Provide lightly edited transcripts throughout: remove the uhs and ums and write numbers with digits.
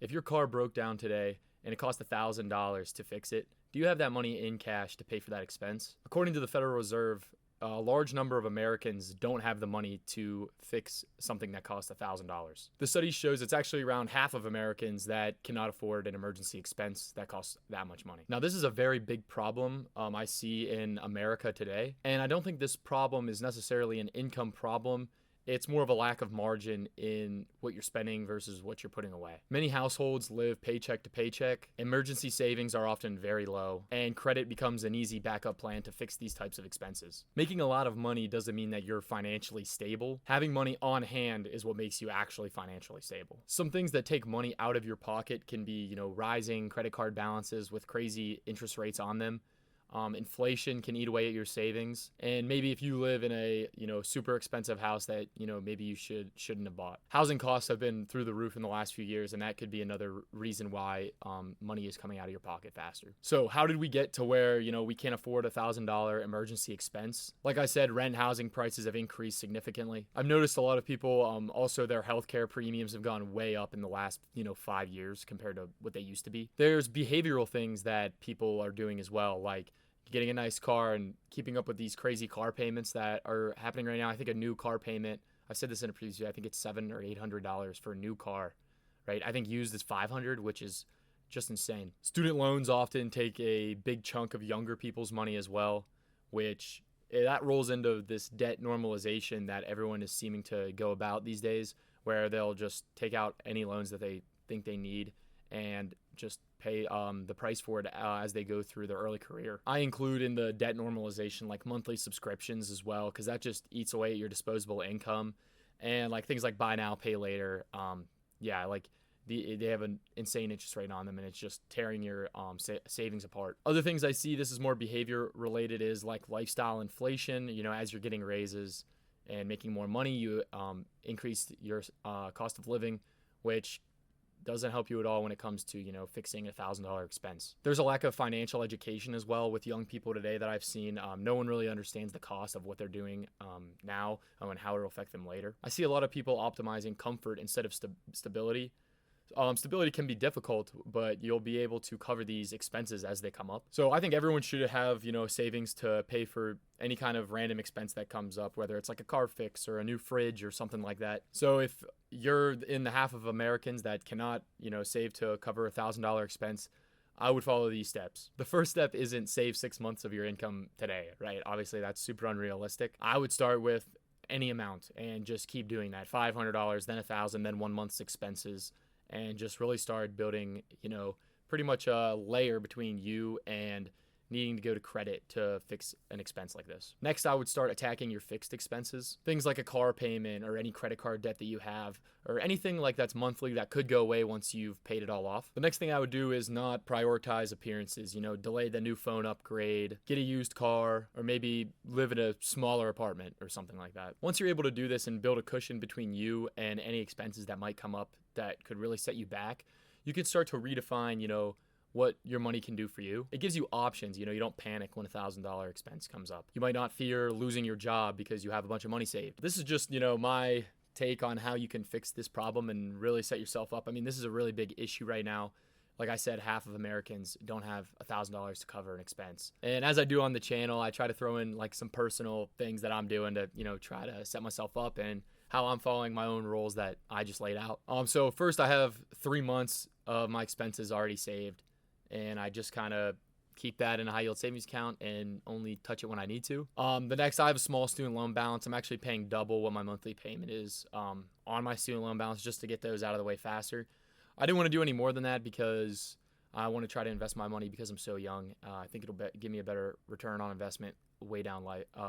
If your car broke down today and it cost $1,000 to fix it, do you have that money in cash to pay for that expense? According to the Federal Reserve, a large number of Americans don't have the money to fix something that costs $1,000. The study shows it's actually around half of Americans that cannot afford an emergency expense that costs that much money. Now, this is a very big problem I see in America today, and I don't think this problem is necessarily an income problem. It's more of a lack of margin in what you're spending versus what you're putting away. Many households live paycheck to paycheck. Emergency savings are often very low, and credit becomes an easy backup plan to fix these types of expenses. Making a lot of money doesn't mean that you're financially stable. Having money on hand is what makes you actually financially stable. Some things that take money out of your pocket can be, rising credit card balances with crazy interest rates on them. Inflation can eat away at your savings, and maybe if you live in a super expensive house that maybe you shouldn't have bought. Housing costs have been through the roof in the last few years, and that could be another reason why money is coming out of your pocket faster. So how did we get to where we can't afford $1,000 emergency expense? Like I said, rent housing prices have increased significantly. I've noticed a lot of people also their healthcare premiums have gone way up in the last 5 years compared to what they used to be. There's behavioral things that people are doing as well, like getting a nice car and keeping up with these crazy car payments that are happening right now. I think a new car payment, I've said this in a previous video, I think it's $700 or $800 for a new car, right? I think used is $500, which is just insane. Student loans often take a big chunk of younger people's money as well, which that rolls into this debt normalization that everyone is seeming to go about these days, where they'll just take out any loans that they think they need and just pay the price for it as they go through their early career. I include in the debt normalization like monthly subscriptions as well, because that just eats away at your disposable income, and like things like buy now pay later. They have an insane interest rate on them, and it's just tearing your savings apart. Other things I see, this is more behavior related, is like lifestyle inflation. As you're getting raises and making more money, you increase your cost of living, which doesn't help you at all when it comes to fixing $1,000 expense. There's a lack of financial education as well with young people today that I've seen. No one really understands the cost of what they're doing now and how it will affect them later. I see a lot of people optimizing comfort instead of stability. Stability can be difficult, but you'll be able to cover these expenses as they come up. So I think everyone should have, savings to pay for any kind of random expense that comes up, whether it's like a car fix or a new fridge or something like that. So if you're in the half of Americans that cannot, save to cover $1,000 expense, I would follow these steps. The first step isn't save 6 months of your income today, right? Obviously, that's super unrealistic. I would start with any amount and just keep doing that. $500, then $1,000, then 1 month's expenses, and just really start building, pretty much a layer between you and needing to go to credit to fix an expense like this. Next, I would start attacking your fixed expenses. Things like a car payment or any credit card debt that you have, or anything like that's monthly that could go away once you've paid it all off. The next thing I would do is not prioritize appearances, delay the new phone upgrade, get a used car, or maybe live in a smaller apartment or something like that. Once you're able to do this and build a cushion between you and any expenses that might come up that could really set you back, you can start to redefine, what your money can do for you. It gives you options. You don't panic when $1,000 expense comes up. You might not fear losing your job because you have a bunch of money saved. This is just, my take on how you can fix this problem and really set yourself up. I mean, this is a really big issue right now. Like I said, half of Americans don't have $1,000 to cover an expense. And as I do on the channel, I try to throw in like some personal things that I'm doing to, try to set myself up and how I'm following my own rules that I just laid out. So first I have 3 months of my expenses already saved, and I just kind of keep that in a high yield savings account and only touch it when I need to. The next, I have a small student loan balance. I'm actually paying double what my monthly payment is on my student loan balance just to get those out of the way faster. I didn't want to do any more than that because I want to try to invest my money because I'm so young. I think it'll give me a better return on investment way down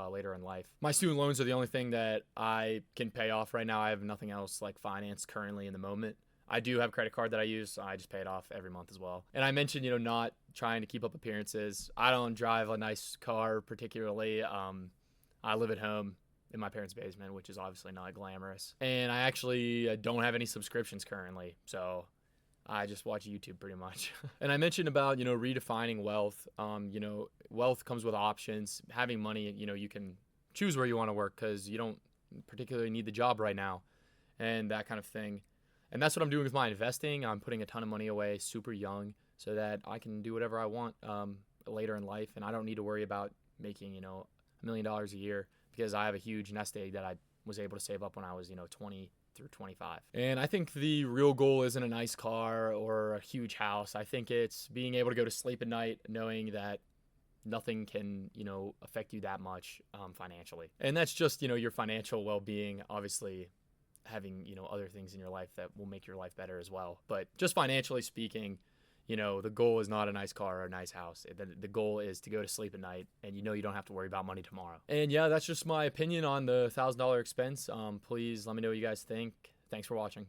later in life. My student loans are the only thing that I can pay off right now. I have nothing else like financed currently in the moment. I do have a credit card that I use, so I just pay it off every month as well. And I mentioned, not trying to keep up appearances. I don't drive a nice car particularly. I live at home in my parents' basement, which is obviously not glamorous. And I actually don't have any subscriptions currently, so I just watch YouTube pretty much. And I mentioned about, redefining wealth. Wealth comes with options. Having money, you can choose where you want to work because you don't particularly need the job right now and that kind of thing. And that's what I'm doing with my investing. I'm putting a ton of money away super young so that I can do whatever I want later in life. And I don't need to worry about making, $1 million a year because I have a huge nest egg that I was able to save up when I was, 20 through 25. And I think the real goal isn't a nice car or a huge house. I think it's being able to go to sleep at night knowing that nothing can, affect you that much financially. And that's just, your financial well-being, obviously having, other things in your life that will make your life better as well. But just financially speaking, the goal is not a nice car or a nice house. The goal is to go to sleep at night and you don't have to worry about money tomorrow. And yeah, that's just my opinion on the $1,000 expense. Please let me know what you guys think. Thanks for watching.